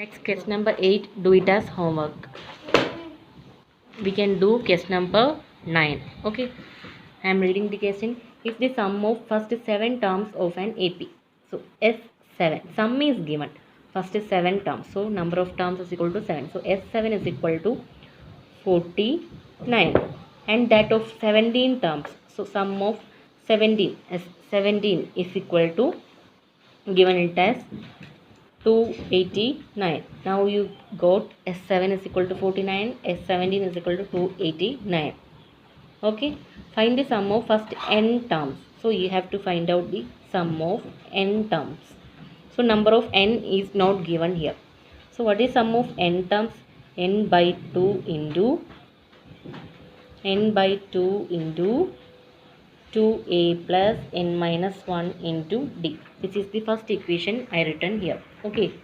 Next, case number 8, do it as homework. We can do case number 9. Okay, I am reading the question. Is the sum of first 7 terms of an AP. So S7, sum is given. First 7 terms. So number of terms is equal to 7. So S7 is equal to 49. And that of 17 terms. So sum of 17, S17 is equal to, given it as 289. Now you got S7 is equal to 49, S17 is equal to 289. Okay, find the sum of first n terms. So you have to find out the sum of n terms. So number of n is not given here. So what is sum of n terms? N by 2 into 2a plus n minus 1 into d. This is the first equation I written here. Okay,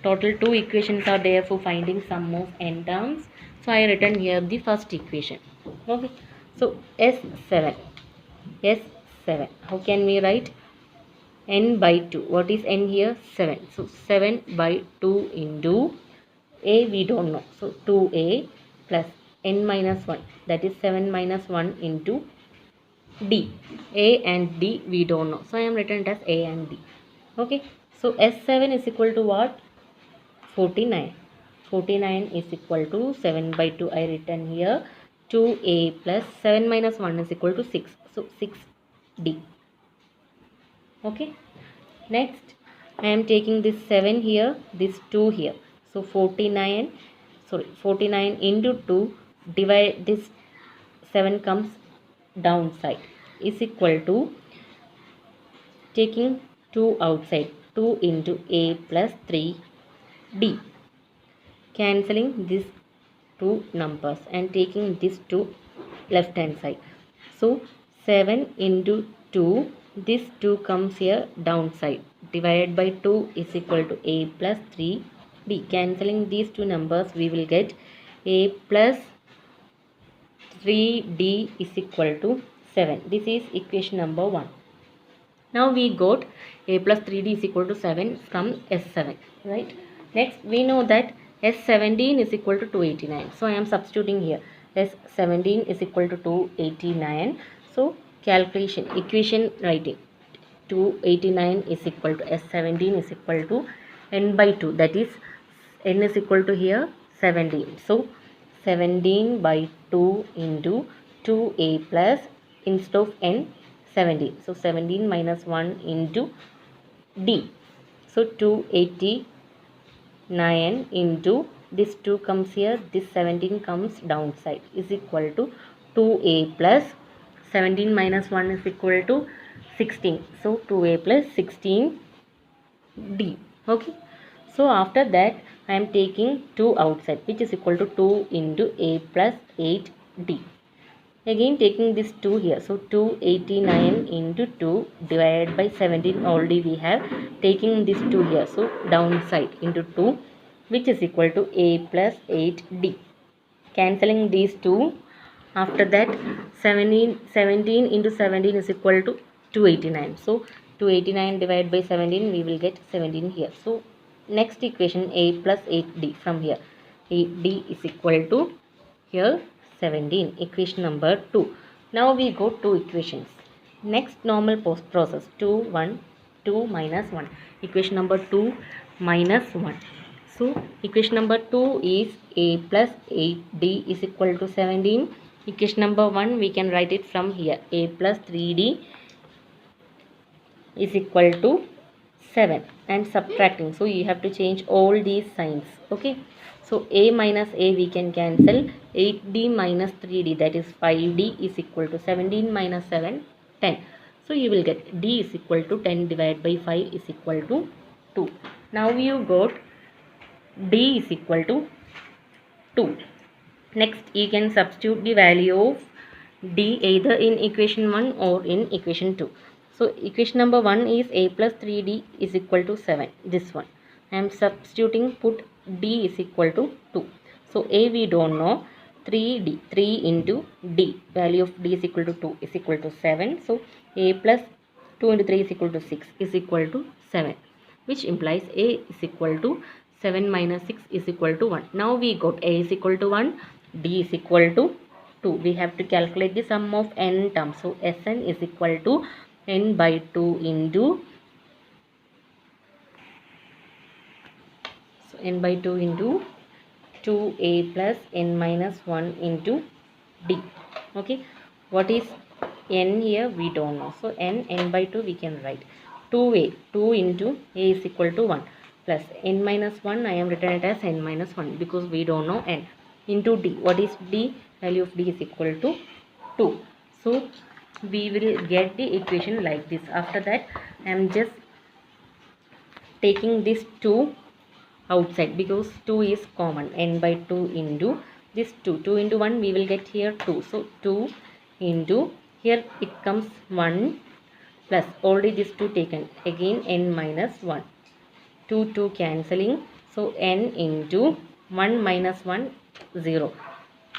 total 2 equations are there for finding sum of n terms. So I written here the first equation. Okay, so S7, how can we write? N by 2. What is n here? 7. So 7 by 2 into a we don't know. So 2a plus n minus 1, that is 7 minus 1 into d. A and d we don't know. So I am written it as a and d. Okay, so S7 is equal to what? 49. 49 is equal to 7 by 2 I written here. 2a plus 7 minus 1 is equal to 6. So 6d. Okay, next I am taking this 7 here, this 2 here. So 49 into 2, divide this 7 comes downside, is equal to, taking 2 outside, 2 into a plus 3d, cancelling these two numbers and taking this to left hand side. So 7 into 2, this 2 comes here downside, divided by 2 is equal to a plus 3d. Cancelling these two numbers, we will get a plus 3d is equal to 7. This is equation number 1. Now we got a plus 3d is equal to 7 from S7, right? Next we know that S17 is equal to 289. So I am substituting here. S17 is equal to 289. So calculation, equation writing. 289 is equal to S17 is equal to n by 2. That is n is equal to here 17. So 17 by 2 into 2a plus, instead of n, 17. So 17 minus 1 into d. So 289 into this 2 comes here, this 17 comes downside, is equal to 2a plus 17 minus 1 is equal to 16. So 2a plus 16d. Okay, so after that I am taking 2 outside, which is equal to 2 into a plus 8d. Again taking this 2 here. So 289 into 2 divided by 17 already we have. Taking this 2 here. So downside into 2, which is equal to a plus 8d. Cancelling these 2. After that 17 into 17 is equal to 289. So 289 divided by 17, we will get 17 here. So next equation, a plus 8d from here. 8d is equal to here 17, equation number 2. Now we got 2 equations. Next normal process, 2 minus 1. Equation number 2 minus 1. So equation number 2 is a plus 8d is equal to 17. Equation number 1 we can write it from here. A plus 3d is equal to 7, and subtracting. So you have to change all these signs. Okay, so a minus a we can cancel. 8d minus 3d, that is 5d, is equal to 17 minus 7, 10. So you will get d is equal to 10 divided by 5 is equal to 2. Now you got d is equal to 2. Next you can substitute the value of d either in equation 1 or in equation 2. So equation number 1 is a plus 3d is equal to 7. This one I am substituting, put d is equal to 2. So a we don't know, 3d, 3 into d, value of d is equal to 2 is equal to 7. So a plus 2 into 3 is equal to 6 is equal to 7, which implies a is equal to 7 minus 6 is equal to 1. Now we got a is equal to 1, d is equal to 2. We have to calculate the sum of n terms. So Sn is equal to n by 2 into n by 2 into 2a plus n minus 1 into d. Okay, what is n here? We don't know. So n by 2 we can write 2a, 2 into a is equal to 1 plus n minus 1, I am written it as n minus 1 because we don't know n, into d. What is d? Value of d is equal to 2. So we will get the equation like this. After that I am just taking this 2 outside because 2 is common. N by 2 into this 2 into 1 we will get here 2. So 2 into here it comes 1 plus already this 2 taken, again n minus 1, 2 cancelling. So n into 1 minus 1 0,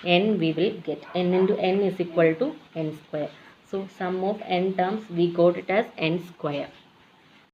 n we will get n into n is equal to n square. So sum of n terms we got it as n square.